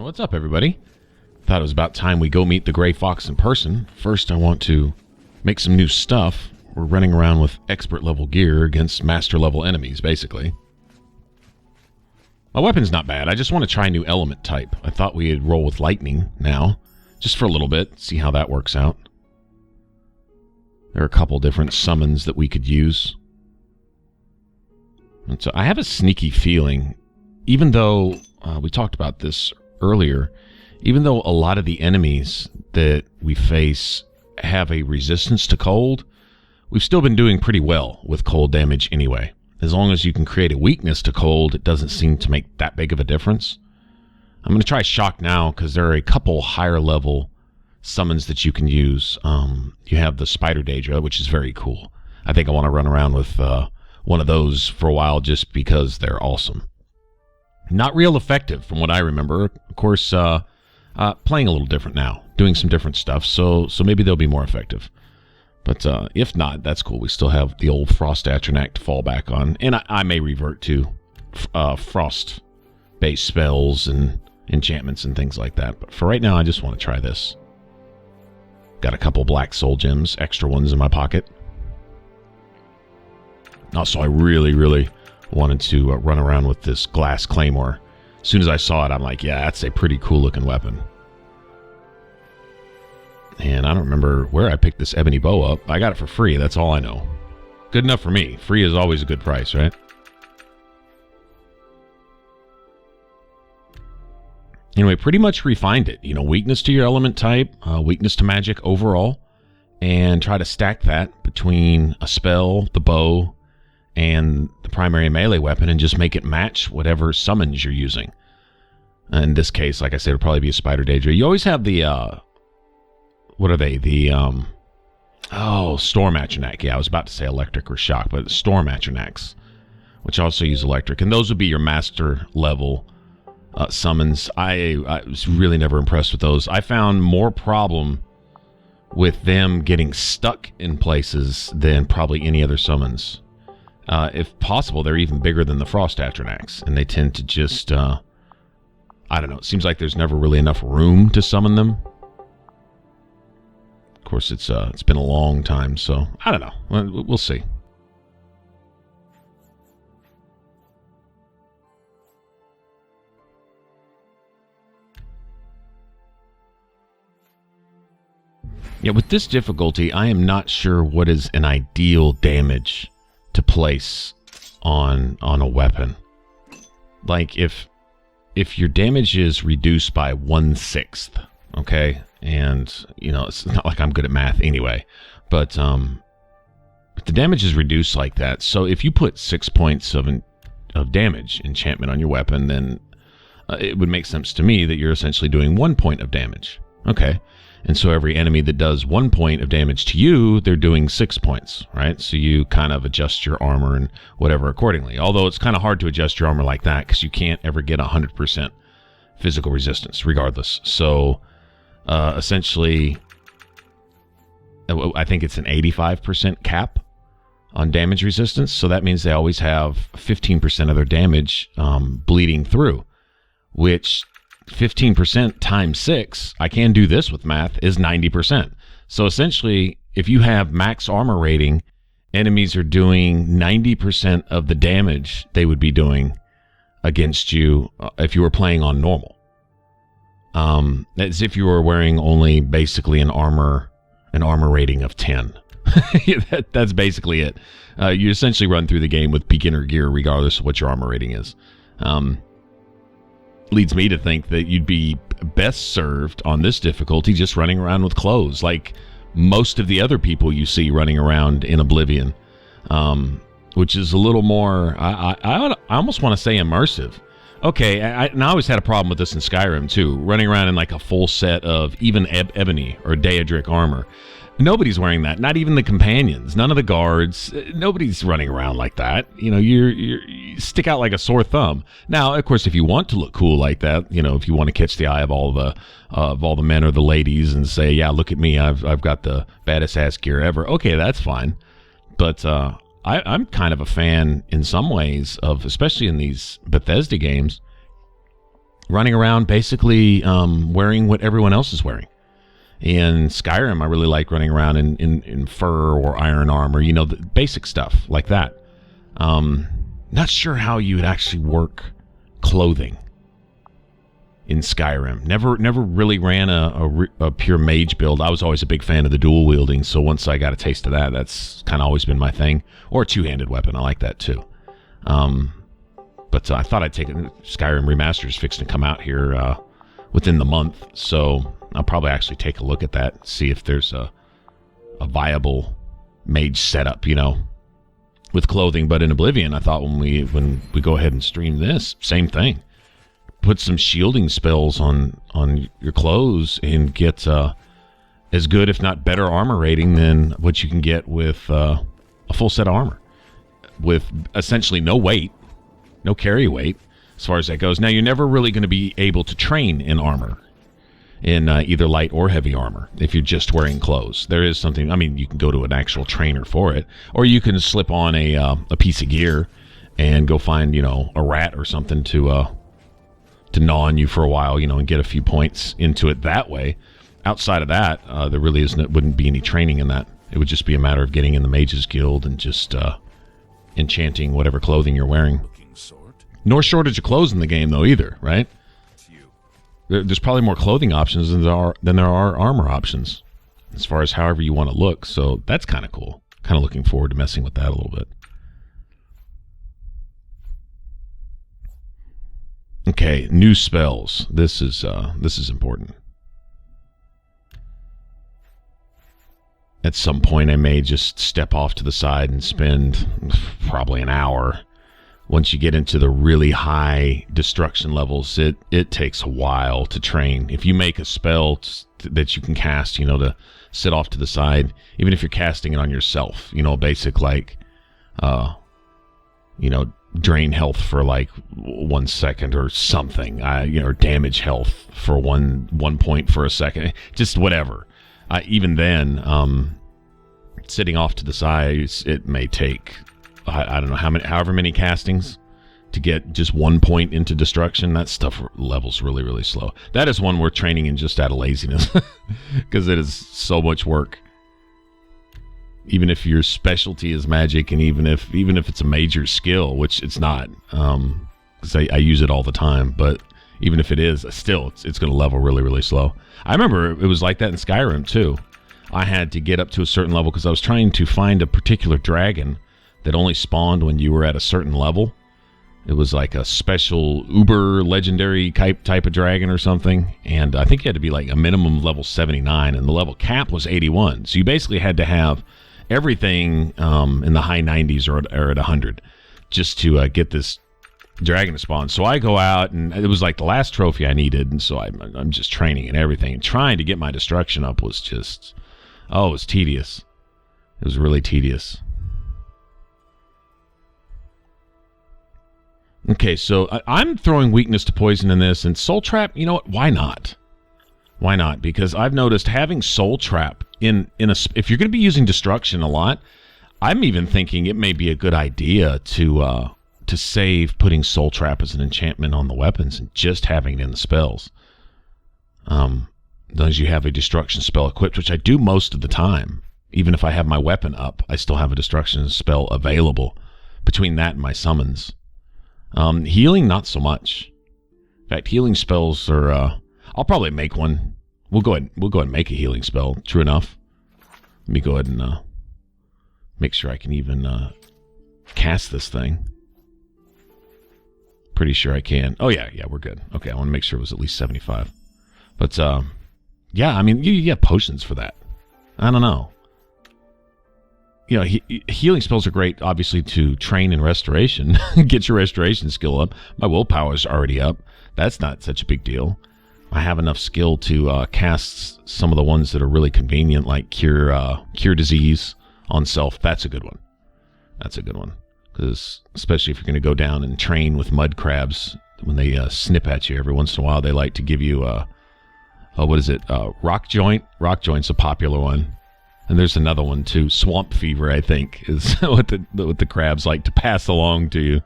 Well, what's up, everybody? Thought it was about time we go meet the Gray Fox in person. First, I want to make some new stuff. We're running around with expert-level gear against master-level enemies, basically. My weapon's not bad. I just want to try a new element type. I thought we'd roll with lightning now, just for a little bit, see how that works out. There are a couple different summons that we could use. And so I have a sneaky feeling, even though we talked about this earlier, even though a lot of the enemies that we face have a resistance to cold, we've still been doing pretty well with cold damage anyway. As long as you can create a weakness to cold, it doesn't seem to make that big of a difference. I'm going to try shock now because there are a couple higher level summons that you can use. You have the Spider Daedra, which is very cool. I think I want to run around with one of those for a while just because they're awesome. Not real effective from what I remember. Of course, playing a little different now, doing some different stuff, so maybe they'll be more effective. But if not, that's cool. We still have the old Frost Atronach to fall back on, and I may revert to Frost-based spells and enchantments and things like that. But for right now, I just want to try this. Got a couple black soul gems, extra ones in my pocket. Also, I really wanted to run around with this glass claymore. As soon as I saw it, I'm like, yeah, that's a pretty cool looking weapon. And I don't remember where I picked this ebony bow up. I got it for free, that's all I know. Good enough for me. Free is always a good price, right? Anyway, pretty much refined it. You know, weakness to your element type, weakness to magic overall, and try to stack that between a spell, the bow, and the primary melee weapon, and just make it match whatever summons you're using. In this case, like I said, it would probably be a Spider Daedra. You always have the, what are they? The, Storm Atronach. Yeah, I was about to say electric or shock, but Storm Atronachs, which also use electric. And those would be your master level summons. I was really never impressed with those. I found more problem with them getting stuck in places than probably any other summons. If possible, they're even bigger than the Frost Atronachs, and they tend to just, I don't know, it seems like there's never really enough room to summon them. Of course, it's been a long time, so I don't know. We'll see. Yeah, with this difficulty, I am not sure what is an ideal damage to place on a weapon. Like if your damage is reduced by 1/6, okay, and you know it's not like I'm good at math anyway, but the damage is reduced like that. So if you put 6 points of damage enchantment on your weapon, then it would make sense to me that you're essentially doing 1 point of damage. Okay. And so every enemy that does 1 point of damage to you, they're doing 6 points, right? So you kind of adjust your armor and whatever accordingly. Although it's kind of hard to adjust your armor like that because you can't ever get 100% physical resistance regardless. So essentially, I think it's an 85% cap on damage resistance. So that means they always have 15% of their damage bleeding through, which 15% times 6, I can do this with math, is 90%. So essentially, if you have max armor rating, enemies are doing 90% of the damage they would be doing against you if you were playing on normal. As if you were wearing only basically an armor rating of 10. That's basically it. You essentially run through the game with beginner gear regardless of what your armor rating is. Leads me to think that you'd be best served on this difficulty just running around with clothes, like most of the other people you see running around in Oblivion, which is a little more, I almost want to say immersive. Okay, and I always had a problem with this in Skyrim too, running around in like a full set of even ebony or daedric armor. Nobody's wearing that, not even the companions, none of the guards. Nobody's running around like that. You know, you stick out like a sore thumb. Now, of course, if you want to look cool like that, you know, if you want to catch the eye of all the men or the ladies and say, yeah, look at me, I've got the baddest ass gear ever. Okay, that's fine. But I'm kind of a fan in some ways of, especially in these Bethesda games, running around basically wearing what everyone else is wearing. In Skyrim, I really like running around in fur or iron armor, you know, the basic stuff like that. Not sure how you would actually work clothing in Skyrim. Never really ran a pure mage build. I was always a big fan of the dual wielding, so once I got a taste of that, that's kind of always been my thing. Or a two-handed weapon, I like that too. But I thought I'd take it. Skyrim Remastered is fixing to come out here within the month, so I'll probably actually take a look at that, see if there's a viable mage setup, you know, with clothing. But in Oblivion, I thought when we go ahead and stream this, same thing. Put some shielding spells on your clothes and get as good, if not better, armor rating than what you can get with a full set of armor, with essentially no weight, no carry weight, as far as that goes. Now, you're never really going to be able to train in armor, in either light or heavy armor, if you're just wearing clothes. There is something, I mean, you can go to an actual trainer for it, or you can slip on a piece of gear and go find, you know, a rat or something to gnaw on you for a while, you know, and get a few points into it that way. Outside of that, there really wouldn't be any training in that. It would just be a matter of getting in the Mages Guild and just enchanting whatever clothing you're wearing. No shortage of clothes in the game, though, either, right? There's probably more clothing options than there are armor options, as far as however you want to look. So that's kind of cool. Kind of looking forward to messing with that a little bit. Okay, new spells. This is important. At some point, I may just step off to the side and spend probably an hour. Once you get into the really high destruction levels, it takes a while to train. If you make a spell that you can cast, you know, to sit off to the side, even if you're casting it on yourself, you know, basic like, you know, drain health for like 1 second or something, you know, or damage health for one point for a second, just whatever. Even then, sitting off to the side, it may take, I don't know however many castings to get just 1 point into destruction. That stuff levels really, really slow. That is one worth training in just out of laziness, because it is so much work. Even if your specialty is magic, and even if it's a major skill, which it's not, because I use it all the time, but even if it is, still, it's going to level really, really slow. I remember it was like that in Skyrim, too. I had to get up to a certain level because I was trying to find a particular dragon that only spawned when you were at a certain level. It was like a special uber legendary type of dragon or something, and I think you had to be like a minimum level 79, and the level cap was 81. So you basically had to have everything in the high 90s or at 100 just to get this dragon to spawn. So I go out, and it was like the last trophy I needed, and so I'm just training and everything. And trying to get my destruction up was just, it was tedious. It was really tedious. Okay, so I'm throwing weakness to poison in this, and soul trap, you know what, why not? Why not? Because I've noticed having soul trap if you're going to be using destruction a lot, I'm even thinking it may be a good idea to save putting soul trap as an enchantment on the weapons and just having it in the spells. As you have a destruction spell equipped, which I do most of the time, even if I have my weapon up, I still have a destruction spell available between that and my summons. Healing, not so much. In fact, healing spells are, I'll probably make one. We'll go ahead and make a healing spell. True enough. Let me go ahead and make sure I can even cast this thing. Pretty sure I can. Oh, yeah, we're good. Okay, I want to make sure it was at least 75. But, yeah, I mean, you have potions for that. I don't know. You know, healing spells are great, obviously, to train in restoration. Get your restoration skill up. My willpower's already up. That's not such a big deal. I have enough skill to cast some of the ones that are really convenient, like cure disease on self. That's a good one. That's a good one. Because especially if you're going to go down and train with mud crabs, when they snip at you every once in a while, they like to give you what is it? Rock joint. Rock joint's a popular one. And there's another one too. Swamp fever, I think, is what the crabs like to pass along to you.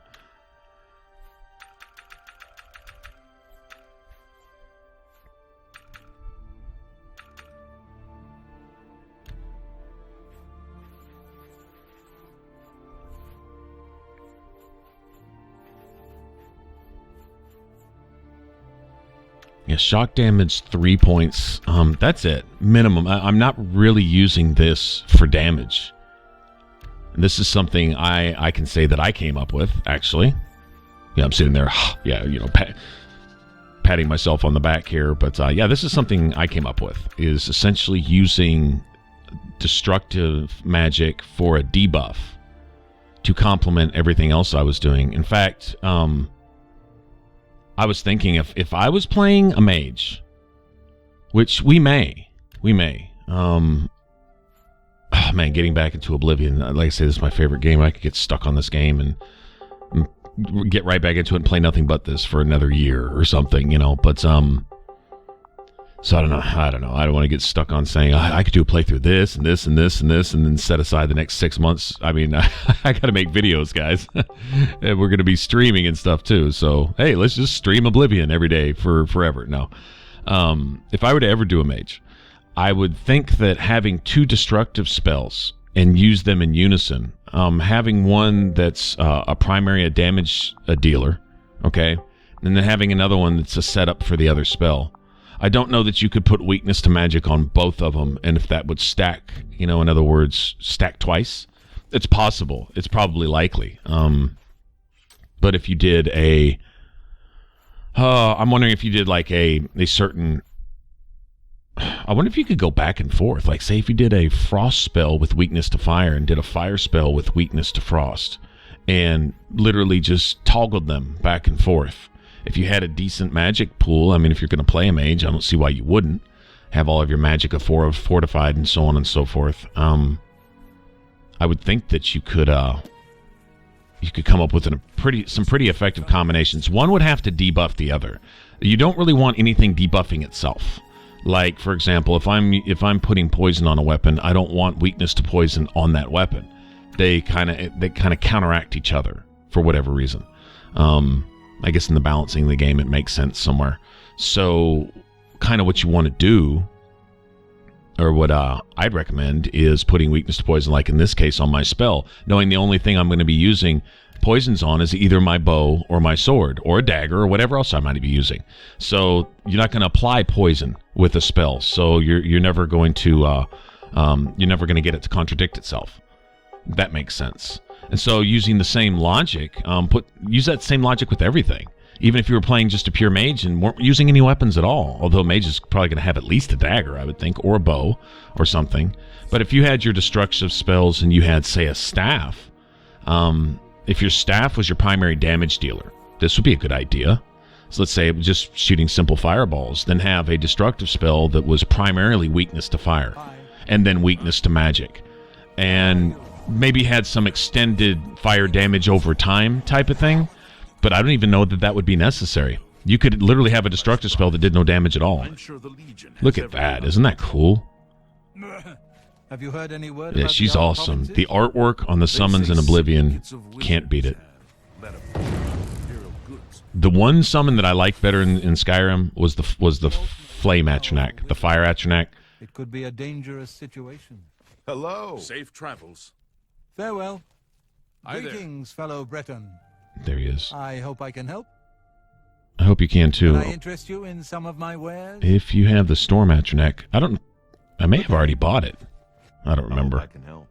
Yeah, shock damage 3 points. That's it. Minimum. I'm not really using this for damage. And this is something I can say that I came up with, actually. Yeah, I'm sitting there, yeah, you know, patting myself on the back here. But yeah, this is something I came up with, is essentially using destructive magic for a debuff to complement everything else I was doing. In fact, I was thinking if I was playing a mage, which we may, oh man, getting back into Oblivion, like I say, this is my favorite game. I could get stuck on this game and get right back into it and play nothing but this for another year or something, you know. But so I don't know. I don't want to get stuck on saying I could do a playthrough this and this and this and this and then set aside the next 6 months. I mean, I got to make videos, guys. And we're going to be streaming and stuff too. So, hey, let's just stream Oblivion every day for forever. No. If I were to ever do a mage, I would think that having 2 destructive spells and use them in unison, having one that's a primary damage dealer, okay, and then having another one that's a setup for the other spell. I don't know that you could put weakness to magic on both of them, and if that would stack, you know, in other words, stack twice. It's possible. It's probably likely. But if you did I'm wondering if you did like a certain, I wonder if you could go back and forth. Like, say if you did a frost spell with weakness to fire and did a fire spell with weakness to frost, and literally just toggled them back and forth. If you had a decent magic pool, I mean, if you're going to play a mage, I don't see why you wouldn't have all of your magic fortified and so on and so forth. I would think that you could come up with some pretty effective combinations. One would have to debuff the other. You don't really want anything debuffing itself. Like, for example, if I'm putting poison on a weapon, I don't want weakness to poison on that weapon. They kind of counteract each other for whatever reason. I guess in the balancing of the game, it makes sense somewhere. So kind of what you want to do, or what I'd recommend, is putting weakness to poison, like in this case on my spell, knowing the only thing I'm going to be using poisons on is either my bow or my sword or a dagger or whatever else I might be using. So you're not going to apply poison with a spell. So you're never going to get it to contradict itself. That makes sense. And so using the same logic, use that same logic with everything. Even if you were playing just a pure mage and weren't using any weapons at all, although mage is probably going to have at least a dagger, I would think, or a bow or something. But if you had your destructive spells and you had, say, a staff, if your staff was your primary damage dealer, this would be a good idea. So let's say it was just shooting simple fireballs, then have a destructive spell that was primarily weakness to fire, and then weakness to magic. And maybe had some extended fire damage over time type of thing, but I don't even know that would be necessary. You could literally have a destructive spell that did no damage at all. Look at that. Isn't that cool? Have you heard any word? Yeah, she's awesome. The artwork on the summons in Oblivion, can't beat it. The one summon that I liked better in Skyrim was the Flame Atronach, the Fire Atronach. It could be a dangerous situation. Hello. Safe travels. Farewell. Greetings, fellow Breton. There he is. I hope I can help. I hope you can too. Can I interest you in some of my wares? If you have the Storm Atronach, I may have already bought it. I don't remember. I can help.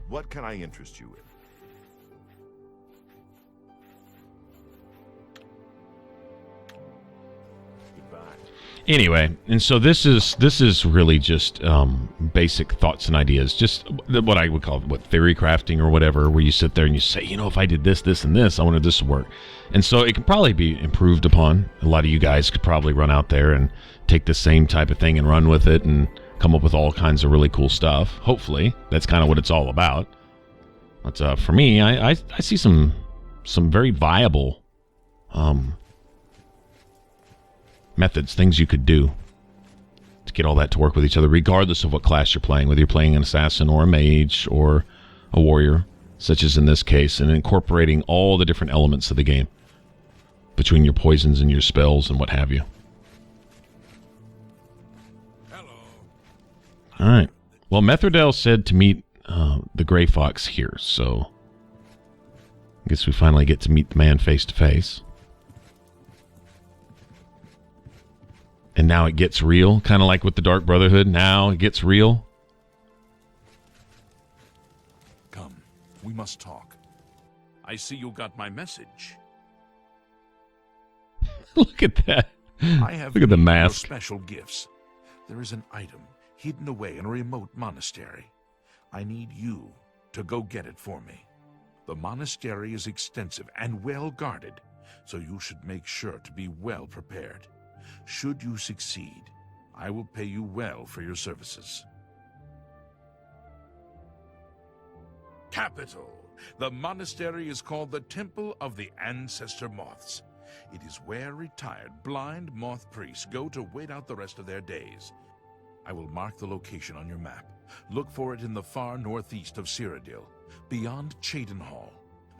What can I interest you in? Anyway, and so this is really just basic thoughts and ideas, just what I would call theory crafting or whatever, where you sit there and you say, if I did this, this, and this, I wonder if this would work. And so it can probably be improved upon. A lot of you guys could probably run out there and take the same type of thing and run with it and come up with all kinds of really cool stuff. Hopefully, that's kind of what it's all about. But for me, I see some very viable methods, things you could do to get all that to work with each other, regardless of what class you're playing, whether you're playing an assassin or a mage or a warrior, such as in this case, and incorporating all the different elements of the game between your poisons and your spells and what have you. Hello. All right. Well, Metherdale said to meet the Gray Fox here, so I guess we finally get to meet the man face to face. And now it gets real, kind of like with the Dark Brotherhood. Now it gets real. Come, we must talk. I see you got my message. Look at that. I have Look at the your mask. special gifts. There is an item hidden away in a remote monastery. I need you to go get it for me. The monastery is extensive and well guarded, so you should make sure to be well prepared. Should you succeed, I will pay you well for your services. Capital. The monastery is called the Temple of the Ancestor Moths. It is where retired blind moth priests go to wait out the rest of their days. I will mark the location on your map. Look for it in the far northeast of Cyrodiil, beyond Cheydinhal.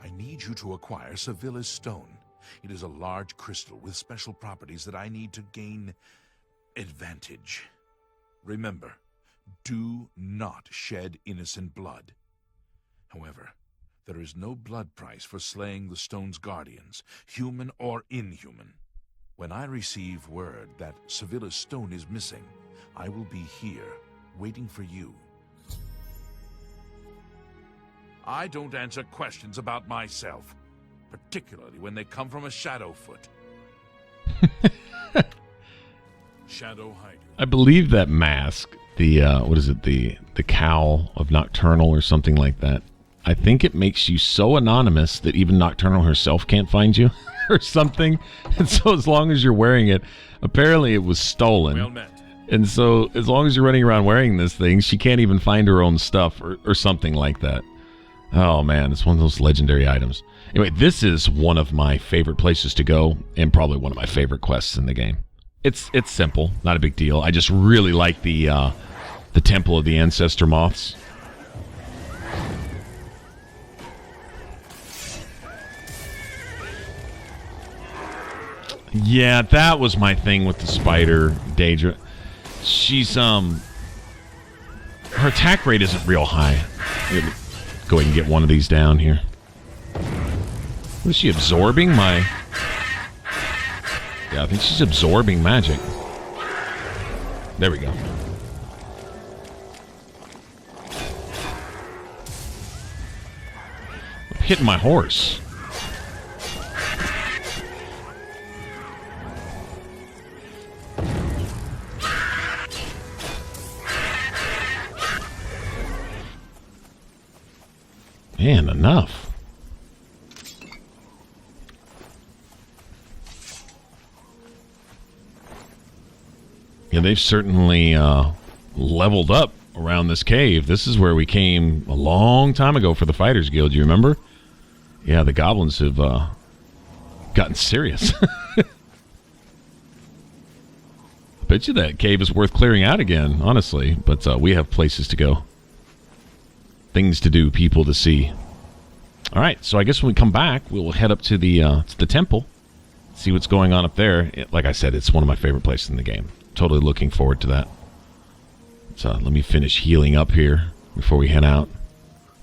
I need you to acquire Sevilla Stone. It is a large crystal with special properties that I need to gain advantage. Remember, do not shed innocent blood. However, there is no blood price for slaying the stone's guardians, human or inhuman. When I receive word that Sevilla Stone is missing, I will be here, waiting for you. I don't answer questions about myself, particularly when they come from a Shadowfoot. Shadow Hider. I believe that mask, the what is it, the cowl of Nocturnal or something like that. I think it makes you so anonymous that even Nocturnal herself can't find you or something. And so as long as you're wearing it, apparently it was stolen. Well met. And so as long as you're running around wearing this thing, she can't even find her own stuff or something like that. Oh, man, it's one of those legendary items. Anyway, this is one of my favorite places to go and probably one of my favorite quests in the game. It's simple, not a big deal. I just really like the Temple of the Ancestor Moths. Yeah, that was my thing with the spider, Daedra. She's, her attack rate isn't real high. Go ahead and get one of these down here. What is she absorbing? Yeah, I think she's absorbing magic. There we go. I'm hitting my horse. Man, enough. Yeah, they've certainly leveled up around this cave. This is where we came a long time ago for the Fighters Guild, you remember? Yeah, the goblins have gotten serious. I bet you that cave is worth clearing out again, honestly. But we have places to go. Things to do, people to see. All right, so I guess when we come back, we'll head up to the temple, see what's going on up there. Like I said, it's one of my favorite places in the game. Totally looking forward to that. So let me finish healing up here before we head out.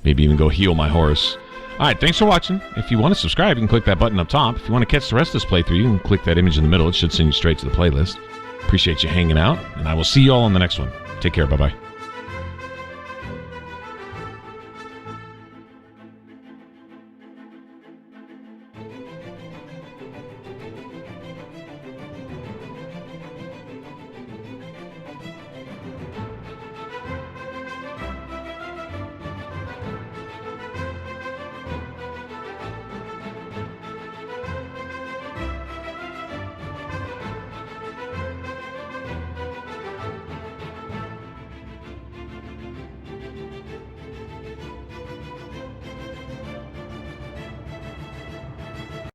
Maybe even go heal my horse. All right, thanks for watching. If you want to subscribe, you can click that button up top. If you want to catch the rest of this playthrough, you can click that image in the middle. It should send you straight to the playlist. Appreciate you hanging out, and I will see you all on the next one. Take care. Bye-bye.